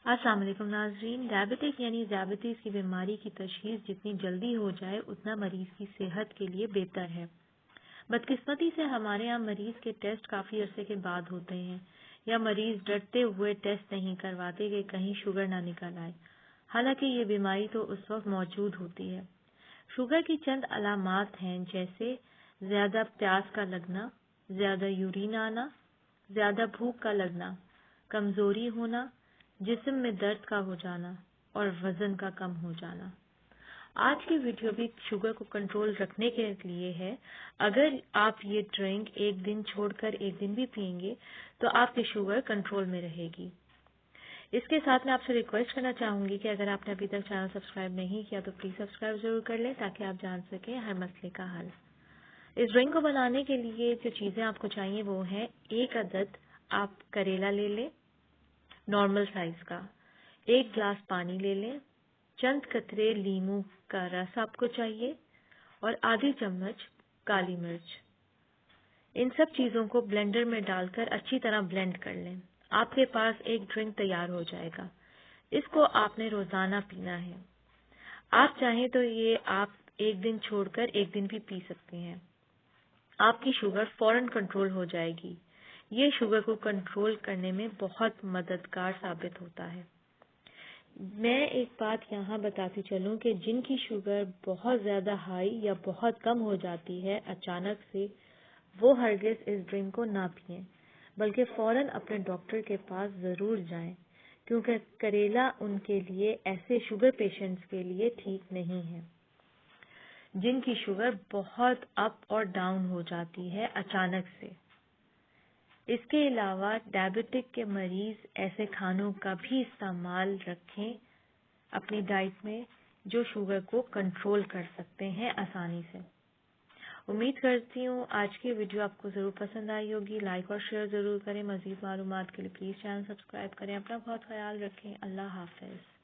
السلام علیکم ناظرین، ڈائبٹک یعنی ذیابیطس کی بیماری کی تشخیص جتنی جلدی ہو جائے اتنا مریض کی صحت کے لیے بہتر ہے۔ بدقسمتی سے ہمارے یہاں مریض کے ٹیسٹ کافی عرصے کے بعد ہوتے ہیں یا مریض ڈرتے ہوئے ٹیسٹ نہیں کرواتے کہ کہیں شوگر نہ نکل آئے، حالانکہ یہ بیماری تو اس وقت موجود ہوتی ہے۔ شوگر کی چند علامات ہیں جیسے زیادہ پیاس کا لگنا، زیادہ یورین آنا، زیادہ بھوک کا لگنا، کمزوری ہونا، جسم میں درد کا ہو جانا اور وزن کا کم ہو جانا۔ آج کی ویڈیو بھی شوگر کو کنٹرول رکھنے کے لیے ہے۔ اگر آپ یہ ڈرنک ایک دن چھوڑ کر ایک دن بھی پئیں گے تو آپ کی شوگر کنٹرول میں رہے گی۔ اس کے ساتھ میں آپ سے ریکویسٹ کرنا چاہوں گی کہ اگر آپ نے ابھی تک چینل سبسکرائب نہیں کیا تو پلیز سبسکرائب ضرور کر لیں تاکہ آپ جان سکیں ہر مسئلے کا حل۔ اس ڈرنک کو بنانے کے لیے جو چیزیں آپ کو چاہیے وہ ہیں: 1 عدد آپ کریلا لے لیں نارمل سائز کا، 1 گلاس پانی لے لیں، چند قطرے لیموں کا رس آپ کو چاہیے اور آدھی چمچ کالی مرچ۔ ان سب چیزوں کو بلینڈر میں ڈال کر اچھی طرح بلینڈ کر لیں۔ آپ کے پاس ایک ڈرنک تیار ہو جائے گا۔ اس کو آپ نے روزانہ پینا ہے۔ آپ چاہیں تو یہ آپ ایک دن چھوڑ کر ایک دن بھی پی سکتے ہیں۔ آپ کی شوگر فوراً کنٹرول ہو جائے گی۔ یہ شوگر کو کنٹرول کرنے میں بہت مددگار ثابت ہوتا ہے۔ میں ایک بات یہاں بتاتی چلوں کہ جن کی شوگر بہت زیادہ ہائی یا بہت کم ہو جاتی ہے اچانک سے، وہ ہرگز اس ڈرنک کو نہ پئیں، بلکہ فوراً اپنے ڈاکٹر کے پاس ضرور جائیں، کیونکہ کریلا ان کے لیے ایسے شوگر پیشنٹس کے لیے ٹھیک نہیں ہے جن کی شوگر بہت اپ اور ڈاؤن ہو جاتی ہے اچانک سے۔ اس کے علاوہ ڈائبٹک کے مریض ایسے کھانوں کا بھی استعمال رکھیں اپنی ڈائٹ میں جو شوگر کو کنٹرول کر سکتے ہیں آسانی سے۔ امید کرتی ہوں آج کی ویڈیو آپ کو ضرور پسند آئی ہوگی۔ لائک اور شیئر ضرور کریں۔ مزید معلومات کے لیے پلیز چینل سبسکرائب کریں۔ اپنا بہت خیال رکھیں۔ اللہ حافظ۔